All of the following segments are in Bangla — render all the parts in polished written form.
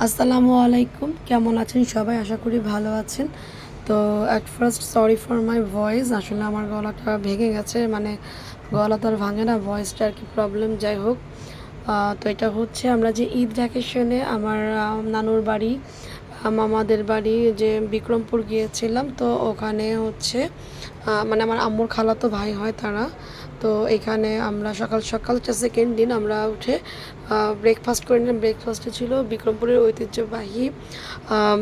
আসসালামু আলাইকুম, কেমন আছেন সবাই? আশা করি ভালো আছেন। তো at first sorry for my voice. আসলে আমার গলাটা ভেঙে গেছে, মানে গলা তো আর ভাঙে না, ভয়েসটা আর কি প্রবলেম। যাই হোক, তো এটা হচ্ছে আমরা যে ঈদ ভ্যাকেশনে আমার নানুর বাড়ি, মামাদের বাড়ি যে বিক্রমপুর গিয়েছিলাম। তো ওখানে হচ্ছে মানে আমার আম্মুর খালাতো ভাই হয় তারা। তো এখানে আমরা সকাল সকাল সেকেন্ড দিন আমরা উঠে ব্রেকফাস্ট করে নিলাম। ব্রেকফাস্টে ছিল বিক্রমপুরের ঐতিহ্যবাহী আম,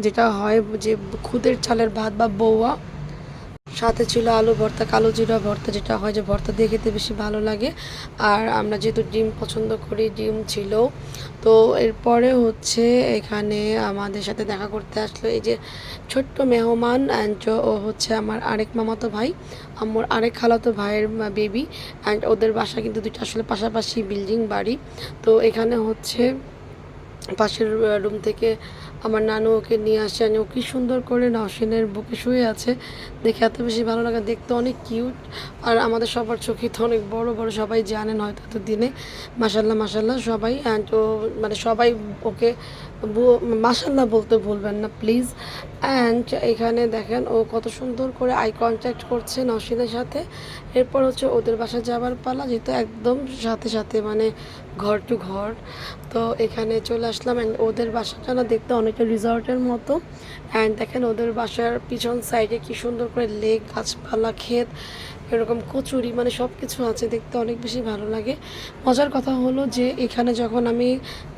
যেটা হয় যে খুদের চালের ভাত বা বৌয়া, সাথে ছিল আলু ভর্তা, কালো জিরা ভর্তা, যেটা হয় যে ভর্তা দিয়ে খেতে বেশি ভালো লাগে। আর আমরা যেহেতু ডিম পছন্দ করি, ডিম ছিল। তো এরপরে হচ্ছে এখানে আমাদের সাথে দেখা করতে আসলো এই যে ছোট্ট মেহমান, অ্যান্ড ও হচ্ছে আমার আরেক মামাতো ভাই, আমার আরেক খালাতো ভাইয়ের বেবি। অ্যান্ড ওদের বাসা কিন্তু দুইটা আসলে পাশাপাশি বিল্ডিং বাড়ি। তো এখানে হচ্ছে পাশের রুম থেকে আমার নানু ওকে নিয়ে আসে, ও কি সুন্দর করে নওশিনের বুকে শুয়ে আছে, দেখে এত বেশি ভালো লাগে। দেখতে অনেক কিউট, আর আমাদের সবার চোখে তো অনেক বড় বড়, সবাই জানেন হয়তো এতদিনে। মাসাল্লাহ মাসাল্লাহ সবাই। অ্যান্ড ও মানে সবাই ওকে মাসাল্লাহ বলতে ভুলবেন না প্লিজ। অ্যান্ড এখানে দেখেন ও কত সুন্দর করে আই কন্ট্যাক্ট করছে নওশিনের সাথে। এরপর হচ্ছে ওদের বাসায় যাবার পালা, যেহেতু একদম সাথে সাথে মানে ঘর টু ঘর। তো এখানে চলে আসলাম। অ্যান্ড ওদের বাসাটা না দেখতে অনেকটা রিসর্টের মতো। অ্যান্ড দেখেন ওদের বাসার পিছন সাইডে কি সুন্দর করে লেক, গাছপালা, ক্ষেত, এরকম কচুরি, মানে সব কিছু আছে, দেখতে অনেক বেশি ভালো লাগে। মজার কথা হলো যে এখানে যখন আমি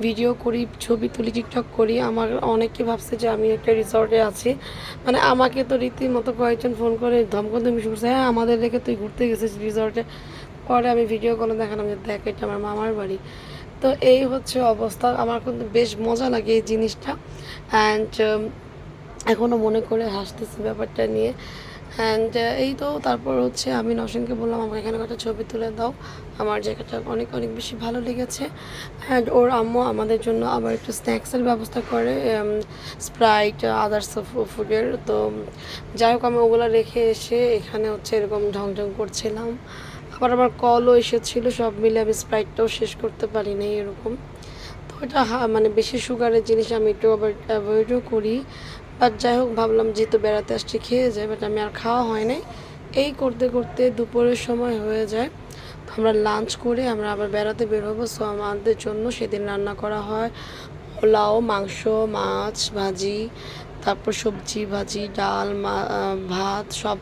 ভিডিও করি, ছবি তুলি, টিকটক করি, আমার অনেকে ভাবছে যে আমি একটা রিসর্টে আছি। মানে আমাকে তো রীতিমতো কয়েকজন ফোন করে ধমকাধমকি শুরু করছে, হ্যাঁ আমাদের রেখে তুই ঘুরতে গেছিস রিসর্টে। পরে আমি ভিডিও কলে দেখালাম যে দেখ, এটা আমার মামার বাড়ি। তো এই হচ্ছে অবস্থা। আমার কিন্তু বেশ মজা লাগে এই জিনিসটা। অ্যান্ড এখনও মনে করে হাসতেছি ব্যাপারটা নিয়ে। অ্যান্ড এই তো তারপর হচ্ছে আমি নওশিনকে বললাম আমাকে এখানে একটা ছবি তুলে দাও, আমার জায়গাটা অনেক অনেক বেশি ভালো লেগেছে। অ্যান্ড ওর আম্মু আমাদের জন্য আবার একটু স্ন্যাক্সের ব্যবস্থা করে, স্প্রাইট, আদার্স ফুডের। তো যাই হোক, আমি ওগুলো রেখে এসে এখানে হচ্ছে এরকম ঢংঢং করছিলাম। আবার আমার কলও এসেছিলো, সব মিলে আমি স্প্রাইটটাও শেষ করতে পারিনি এরকম। তো এটা মানে বেশি সুগারের জিনিস আমি একটু আবার অ্যাভয়েডও করি। বাট যাই হোক, ভাবলাম যেহেতু বেড়াতে আসছি খেয়ে যায়, বাট আমি আর খাওয়া হয় নাই। এই করতে করতে দুপুরের সময় হয়ে যায়। তো আমরা লাঞ্চ করে আমরা আবার বেড়াতে বের হবো। সো আমাদের জন্য সেদিন রান্না করা হয় পোলাও, মাংস, মাছ ভাজি, তারপর সবজি ভাজি, ডাল, ভাত সব।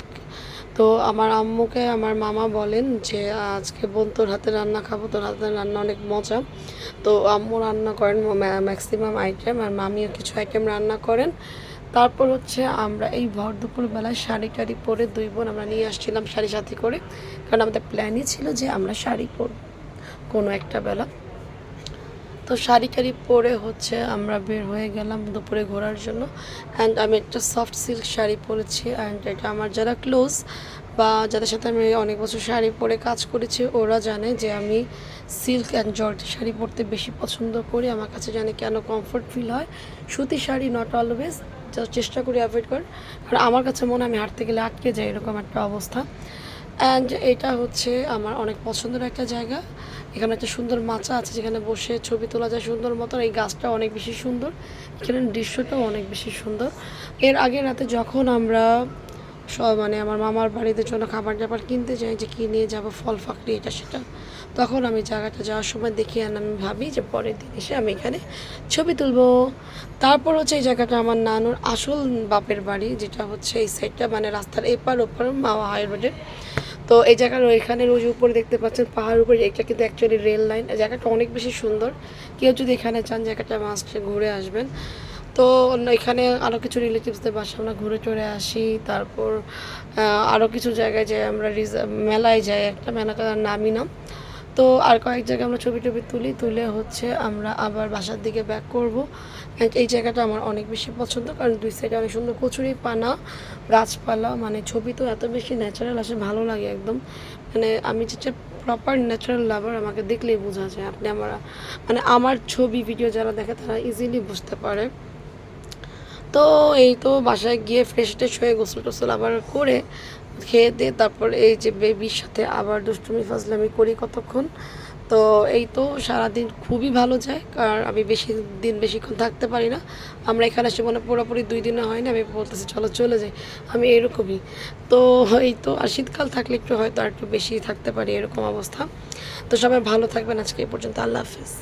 তো আমার আম্মুকে আমার মামা বলেন যে আজকে বোন তোর হাতে রান্না খাবো, তোর হাতে রান্না অনেক মজা। তো আম্মু রান্না করেন ম্যাক্সিমাম আইটেম, আর মামিও কিছু আইটেম রান্না করেন। তারপর হচ্ছে আমরা এই ভর দুপুরবেলায় শাড়ি টাড়ি পরে দুই বোন আমরা নিয়ে আসছিলাম শাড়ি সাথে করে, কারণ আমাদের প্ল্যানই ছিল যে আমরা শাড়ি পরব কোনো একটা বেলা। তো শাড়ি টাড়ি পরে হচ্ছে আমরা বের হয়ে গেলাম দুপুরে ঘোরার জন্য। অ্যান্ড আমি একটা সফট সিল্ক শাড়ি পরেছি। অ্যান্ড এটা আমার যারা ক্লোজ বা যাদের সাথে আমি অনেক বছর শাড়ি পরে কাজ করেছি ওরা জানে যে আমি সিল্ক অ্যান্ড জর্জেট শাড়ি পরতে বেশি পছন্দ করি। আমার কাছে জানে কেন কমফোর্ট ফিল হয়। সুতি শাড়ি নট অলওয়েজ, চেষ্টা করি অ্যাভয়েড করার, কারণ আমার কাছে মনে হয় আমি হাঁটতে গেলে আটকে যাই, এরকম একটা অবস্থা। অ্যান্ড এটা হচ্ছে আমার অনেক পছন্দের একটা জায়গা। এখানে একটা সুন্দর মাচা আছে যেখানে বসে ছবি তোলা যায় সুন্দর মতন। এই গাছটা অনেক বেশি সুন্দর, এখানে দৃশ্যটাও অনেক বেশি সুন্দর। এর আগের রাতে যখন আমরা সব মানে আমার মামার বাড়িতে জন্য খাবার দাবার কিনতে যাই, যে কী নিয়ে যাবো, ফল ফাকড়ি এটা সেটা, তখন আমি জায়গাটা যাওয়ার সময় দেখি, আর আমি ভাবি যে পরের দিন এসে আমি এখানে ছবি তুলবো। তারপর হচ্ছে এই জায়গাটা আমার নানুর আসল বাপের বাড়ি, যেটা হচ্ছে এই সাইডটা, মানে রাস্তার এপার ওপার মাওয়া হাই রোডে। তো এই জায়গার ওইখানের ওই যে উপরে দেখতে পাচ্ছেন পাহাড়ের উপরে, এটা কিন্তু অ্যাকচুয়ালি রেল লাইন। জায়গাটা অনেক বেশি সুন্দর, কেউ যদি এখানে চান জায়গাটা মাস্ট ঘুরে আসবেন। তো এখানে আরও কিছু রিলেটিভসদের বাসা আমরা ঘুরে টুরে আসি। তারপর আরও কিছু জায়গায় যাই আমরা, মেলায় যাই, একটা মেলাটার নামই না। তো আর কয়েক জায়গায় আমরা ছবি টবি তুলে হচ্ছে আমরা আবার বাসার দিকে ব্যাক করব। অ্যান্ড এই জায়গাটা আমার অনেক বেশি পছন্দ, কারণ দুই সাইডে অনেক সুন্দর কচুরি পানা, গাছপালা, মানে ছবি তো এত বেশি ন্যাচারাল আসে, ভালো লাগে একদম। মানে আমি যেটা প্রপার ন্যাচারাল লাভার, আমাকে দেখলেই বোঝা যায়। আপনি মানে আমার ছবি ভিডিও যারা দেখে তারা ইজিলি বুঝতে পারে। তো এই তো বাসায় গিয়ে ফ্রেশ ট্রেশ হয়ে গোসল টোসল আবার করে খেয়ে দিয়ে তারপর এই যে বেবির সাথে আবার দুষ্টুমি ফাজলামি করি কতক্ষণ। তো এই তো সারাদিন খুবই ভালো যায়, কারণ আমি বেশিক্ষণ থাকতে পারি না। আমরা এখানে এসে মানে পুরোপুরি 2 দিনে হয় না, আমি বলতেছি চলো চলে যাই, আমি এরকমই। তো এই তো আর শীতকাল থাকলে একটু হয়তো আর একটু বেশি থাকতে পারি, এরকম অবস্থা। তো সবাই ভালো থাকবেন, আজকে এই পর্যন্ত, আল্লাহ হাফেজ।